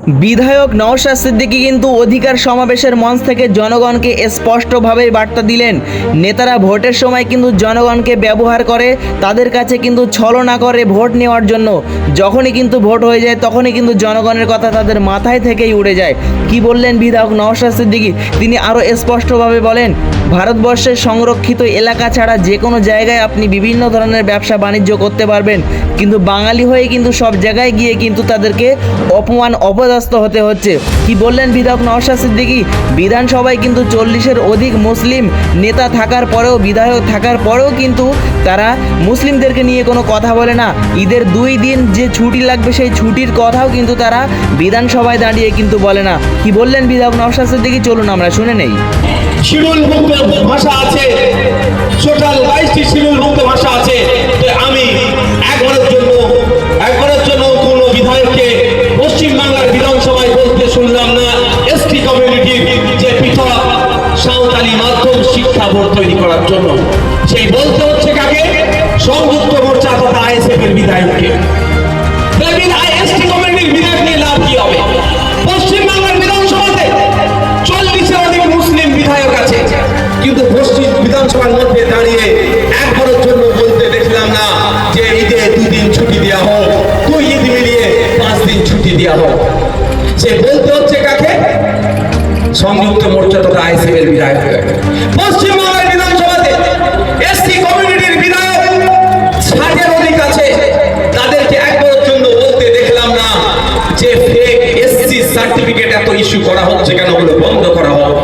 বিধায়ক নওশাদ সিদ্দিকী কিন্তু অধিকার সমাবেশের মঞ্চ থেকে জনগণকে স্পষ্টভাবে বার্তা দিলেন, নেতারা ভোটের সময় কিন্তু জনগণকে ব্যবহার করে, তাদের কাছে কিন্তু ছলনা করে ভোট নেওয়ার জন্য। যখনই কিন্তু ভোট হয়ে যায় তখনই কিন্তু জনগণের কথা তাদের মাথায় থেকেই উড়ে যায়। কি বললেন বিধায়ক নওশাদ সিদ্দিকী? তিনি আরও স্পষ্টভাবে বলেন, ভারতবর্ষের সংরক্ষিত এলাকা ছাড়া যে কোনো জায়গায় আপনি বিভিন্ন ধরনের ব্যবসা বাণিজ্য করতে পারবেন, কিন্তু বাঙালি হয়ে কিন্তু সব জায়গায় গিয়ে কিন্তু তাদেরকে অপমান অপদস্থ হতে হচ্ছে। কি বললেন বিধায়ক নওশাদ সিদ্দিকী? বিধানসভায় কিন্তু 40-এর অধিক মুসলিম নেতা থাকার পরেও, বিধায়ক থাকার পরেও কিন্তু তারা মুসলিমদেরকে নিয়ে কোনো কথা বলে না। ঈদের 2 দিন যে ছুটি লাগবে সেই ছুটির কথাও কিন্তু তারা বিধানসভায় দাঁড়িয়ে কিন্তু বলে না। কি বললেন বিধায়ক নওশাদ সিদ্দিকী? চলুন আমরা শুনে নেই। শিডিউল মুক্ত ভাষা আছে, টোটাল 22টি শিডিউল মুক্ত ভাষা আছে। আমি একবারের জন্য কোনো বিধায়ককে পশ্চিমবাংলার বিধানসভায় বলতে শুনলাম না এসটি কমিউনিটির যে পৃথক সাঁওতালি মাধ্যম শিক্ষা বোর্ড তৈরি করার জন্য। সেই বলতে হচ্ছে কাকে? সংযুক্ত মোর্চা তথা আইএসএফ এর বিধায়ককে। এসটি কমিউনিটির বিধায়ক নিয়ে লাভ কি হবে? পশ্চিমবাংলার বিধানসভাতে 40-এর অধিক মুসলিম বিধায়ক আছে, কিন্তু পশ্চিম বিধানসভার মধ্যে দাঁড়িয়ে একবারের জন্য বলতে দেখলাম না যে ঈদে 2 দিন ছুটি দেওয়া হোক, 2 ঈদ মিলিয়ে 5 দিন ছুটি দেওয়া হোক। সে বলতে হচ্ছে কাকে? সংযুক্ত মোর্চা তথা আইএসএফ এর বিধায়ক। পশ্চিমবাংলার বিধানসভাতে এসটি কমিউনিটির বিধায়ক 60-এর অধিক আছে, তাদেরকে একবারের জন্য বলতে দেখলাম না যে ফেক এসসি সার্টিফিকেট এত ইস্যু করা হচ্ছে কেন, বলে বন্ধ করা হোক।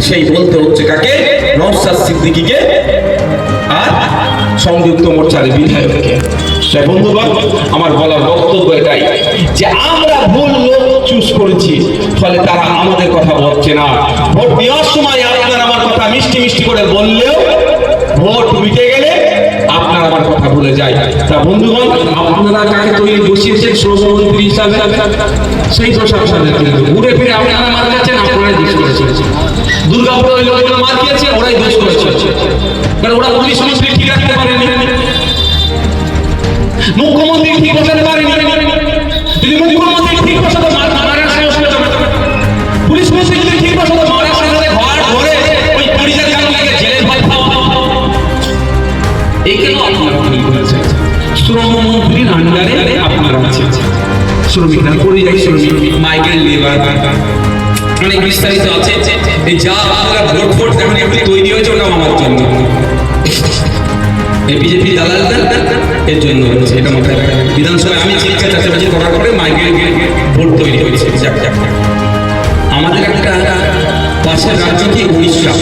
সেই বলতে হচ্ছে কাকে? নওশাদ সিদ্দিকীকে আর সংযুক্ত মোর্চার বিধায়ককে। তাই বন্ধুগণ, আমার বলার বক্তব্য এটাই যে আমরা ভুল লোক চুজ করেছি, ফলে তারা আমাদের কথা বলছে না। ভোট দেওয়ার সময় আপনার আমার কথা মিষ্টি মিষ্টি করে বললেও ভোট মিটে গেলে আপনার আমার কথা ভুলে যায়। তা বন্ধুগণ, আপনারা কাকে তৈরি বসিয়েছেন শ্রমমন্ত্রী হিসাবে, সেই দোষ আপনাদের, কিন্তু ঘুরে ফিরে আপনারা মার কাছেন, আপনারাই দোষ করেছেন। দুর্গাপুরে ওই লোকগুলো মার খেয়েছে, ওরাই দোষ করেছে, কারণ ওরা পুলিশ মন্ত্রী ঠিক রাখতে পারেনি, মুখ্যমন্ত্রী ঠিক বসাতে পারেনি। যদি মুখ্যমন্ত্রী ঠিক বসাতে মারার সাহস পেত, পুলিশ মন্ত্রী যদি ঠিক বসাতে মারার সাহস ঘর ধরে ওই পুলিশের কাছে জেলে ভয় পাওয়া। এই কেন আপনারা ভুল করেছেন? শ্রমমন্ত্রীর আন্ডারে আপনারা আছেন, শ্রমিকরা পরিযায়ী শ্রমিক, মাইগ্রেন্ট লেবার, অনেক বিস্তারিত আছে। এই যা আপনারা ভোট এখন এগুলি তৈরি হয়েছে ওটা আমার জন্য, এই বিজেপি দালালদের এর জন্য হচ্ছে। এটা মাথায় রাখবেন। বিধানসভায় আমি চিকিৎসা চাষাবাজি করার পরে মাইগ্রেন্ট ভোট তৈরি হয়েছে। আমাদের একটা পাশের রাজ্য কি উড়িষ্যা,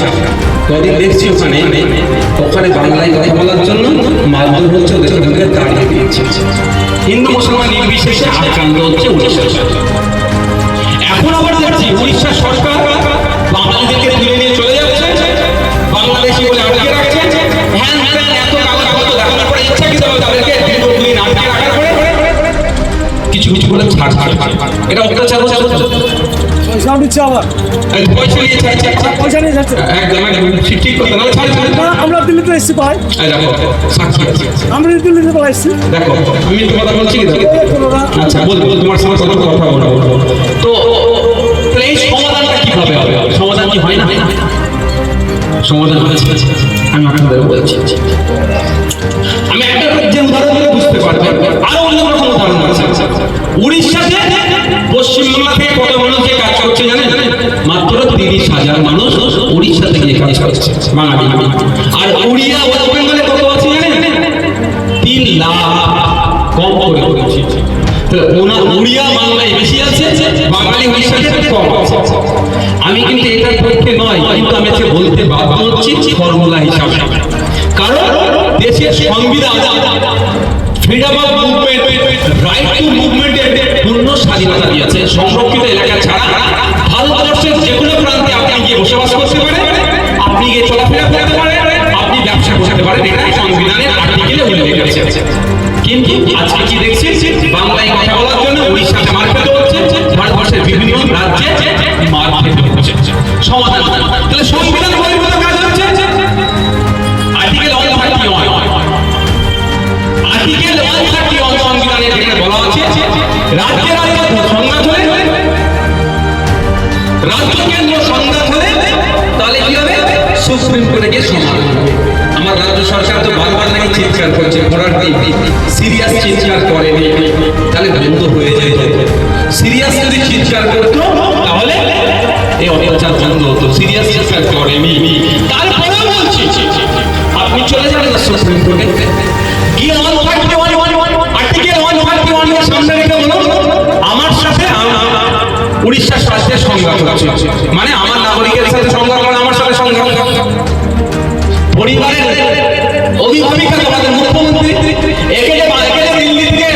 কদিন দেখছি ওখানে বাংলায় কথা বলার জন্য মারধর হচ্ছে, ওদেরকে তাড়িয়ে দিয়েছে। হিন্দু মুসলমান নির্বিশেষে আক্রান্ত হচ্ছে উড়িষ্যা। এখন আবার দেখছি উড়িষ্যা সরকার বাঙালিদেরকে তুলে নিয়ে চলে যাচ্ছে, বাংলাদেশি বলে আটকে রাখছে, হ্যান ত্যান এত কাগজপত্র দেখানোর পরে ইচ্ছাকৃতভাবে তাদেরকে দীর্ঘদিন আটকে রাখার পরে কিছু কিছু করে ছাড়। এটা অত্যাচার হচ্ছে। পয়সা নিচ্ছে, আবার পয়সা নিয়ে পয়সা নিয়ে যাচ্ছে। একদম ঠিক কথা না, ছাড়। আমরা দিল্লিতে এসেছি ভাই, দেখো সাক্ষী আছে, আমরা দিল্লিতে এসেছি। দেখো আমি তো কথা বলছি কি? আচ্ছা বলবো, তোমার সঙ্গে কথা বলবো। তো এই সমাধানটা কিভাবে হবে? সমাধান কি হয় না? সমাধান আছে, আমি আপনাদের বলছি। আমি একটা যে উদাহরণ দিলে বুঝতে পারবেন, আরো অন্য রকম উদাহরণ আছে। উড়িষ্যাতে পশ্চিমবাংলা থেকে কত মানুষকে কাজ করছে জানেন? মাত্র 30,000 মানুষ উড়িষ্যা থেকে কাজ করছে, বাঙালি। আর উড়িয়া ওয়েস্ট বেঙ্গলে কত আছে জানেন? 3 লাখ কম করে করেছে। উড়িয়া বাংলায় বেশি আছে, বাঙালি উড়িষ্যাতে কম আছে। আমি কিন্তু এটার পক্ষে নয়, কিন্তু আমি আজকে বলতে বাধ্য হচ্ছি ফর্মুলা হিসাবে। কারণ দেশের সংবিধান freedom of movement, right to মুভমেন্টের পূর্ণ স্বাধীনতা দিয়েছে। সংরক্ষিত এলাকা ছাড়া ভারতবর্ষের যে কোনো প্রান্তে আপনি গিয়ে বসবাস করতে পারেন, আপনি গিয়ে চলাফেরা করতে পারেন, আপনি ব্যবসা করতে পারেন, এটা সংবিধানের আর্টিকেলে উল্লেখ আছে। কিন্তু আজকে কি দেখছি? বাংলায় কথা বলার জন্য উড়িষ্যাতে মার খেতে হচ্ছে, ভারতবর্ষের বিভিন্ন রাজ্যে মার খেতে হচ্ছে। সমাধান তাহলে সংবিধান বহির্ভূত কাজ হচ্ছে। আর্টিকেল 131, আর্টিকেল 131 সংবিধানে যেখানে বলা আছে রাজ্যের সংজ্ঞা ধরে সুপ্রিম কোর্টে গিয়ে সমাধান হবে। আমার রাজ্য সরকার তো বারবার নাকি চিৎকার করছে, ঘোড়ার সিরিয়াস চিৎকার করেনি, তাহলে বন্ধ হয়ে যায়। সিরিয়াস যদি চিৎকার করতো তাহলে এই অত্যাচার বন্ধ হতো। সিরিয়াস চিৎকার করেনি, তারপরে বলছি আপনি চলে যাবেন না সুপ্রিম কোর্টে গিয়ে আর্টিকেল 131 এর সামনে রেখে বলুন আমার সাথে উড়িষ্যার স্বাস্থ্যের সংঘাত হচ্ছে, মানে আমার নাগরিকের সাথে সংঘাত, মানে আমার সাথে সংঘাত। পরিবারের অভিভাবিকা আমাদের মুখ্যমন্ত্রী একে যে দিল্লি থেকে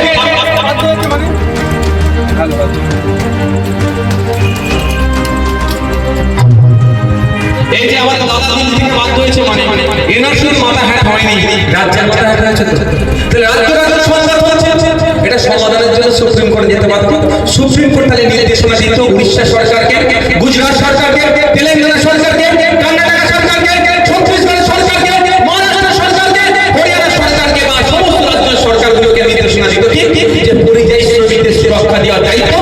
এই যে আমাদের দাদা দিল্লি থেকে বাধ্য হয়েছে, মানে এনার শুধু মাথা হ্যাট হয়নি, রাজ্যের মাথা হ্যাট হয়েছে। তো তাহলে রাজ্য সংঘাত হচ্ছে, এটা সমাধানের জন্য সুপ্রিম কোর্টে যেতে পারত। সুপ্রিম কোর্ট তাহলে নির্দেশনা দিত উড়িষ্যা সরকারকে, গুজরাট সরকারকে, তেলেঙ্গানা সরকারকে, কর্ণাটক সরকারকে, ছত্তিশগড় সরকারকে, মহারাষ্ট্র সরকারকে, হরিয়ানা সরকারকে বা সমস্ত রাজ্য সরকারগুলোকে নির্দেশনা দিত কি যে পরিযায়ী শ্রমিকদের সুরক্ষা দেওয়ার দায়িত্ব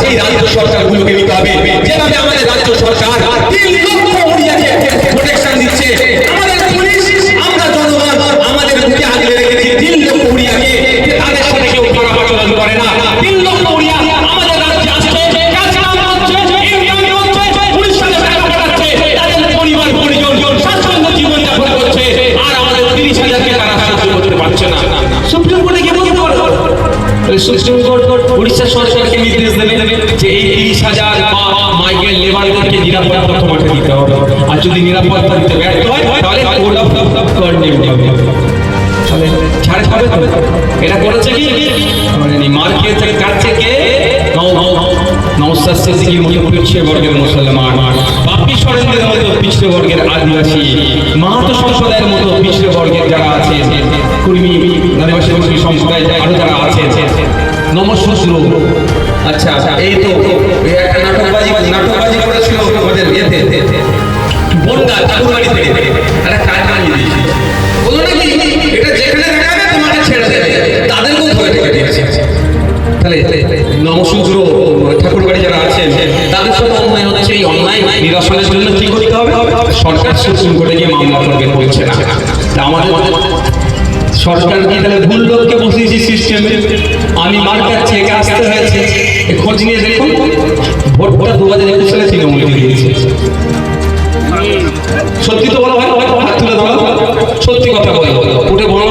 সেই রাজ্য সরকারগুলোকে নিতে হবে। যেভাবে আমাদের রাজ্য সরকার 3 লক্ষ উড়িয়াকে প্রোটেকশন দিচ্ছে, আমাদের পুলিশ, আমরা জনগণ আমাদের বুকে আগলে রেখেছি 3 লক্ষ উড়িয়াকে, তাদের সাথে কেউ খারাপ আচরণ করে না। 3 লক্ষ উড়িয়া আমাদের রাজ্যে আসছে, কাজকাম করছে, ইনকাম করছে, উড়িষ্যাতে টাকা পাঠাচ্ছে, তাদের পরিবার পরিজন স্বাচ্ছন্দ্য জীবনযাপন করছে, আর আমাদের 30,000কে তারা সাহায্য করতে পারছে না। সুপ্রিম কোর্টে কি বলতে পারবো? সুপ্রিম কোর্ট উড়িষ্যা সরকারকে নির্দেশ দেবে যে এই 30,000 মাইগ্রেন্ট লেবারদেরকে নিরাপত্তা তোমাকে দিতে হবে, আর যদি নিরাপত্তা দিতে ব্যর্থ হয় তাহলে কোড অফ কন্ডেম্ট হবে, তাহলে ছাড় পাবে তো। এটা করেছে কি মানে মার খেয়েছে, কাটছে কে? নওশাদ সিদ্দিকীর মতো পিছিয়ে বর্গের মুসলমান, বাপ্পি সরেনদের মতো পিছিয়ে বর্গের আদিবাসী, মাহাতো সম্প্রদায়ের মতো পিছিয়ে বর্গের যারা আছে, কুর্মী আদিবাসী সম্প্রদায় আরো যারা আছে, নমঃশূদ্র। আচ্ছা এই তো একটা নাটকবাজি করেছিল আমাদের ইয়েতে বনগা ঠাকুরবাড়ি থেকে, একটা কাজ বানিয়ে দিয়েছে, বলো নাকি এটা যেখানে দেখাবে তোমাকে ছেড়ে দেবে, তাদেরকেও ধরে রেখে দিয়েছে। তাহলে নমঃশূদ্র ঠাকুরবাড়ি যারা আছেন তাদের সাথে অন্যায় হচ্ছে, এই অন্যায় নিরসনের জন্য কি করতে হবে? সরকার সুপ্রিম কোর্টে গিয়ে মামলা করবে, বলছে না। তা আমাদের সরকার কি তাহলে ভুল লোককে বসিয়েছি সিস্টেমে? আমি মার কাছে আসতে হয়েছে, খোঁজ নিয়ে দেখুন ভোটটা 2021 সালে তৃণমূল দিয়েছে। সত্যি তো বলো ভাই, হাত তুলে দাও, সত্যি কথা বলো, উঠে বলো।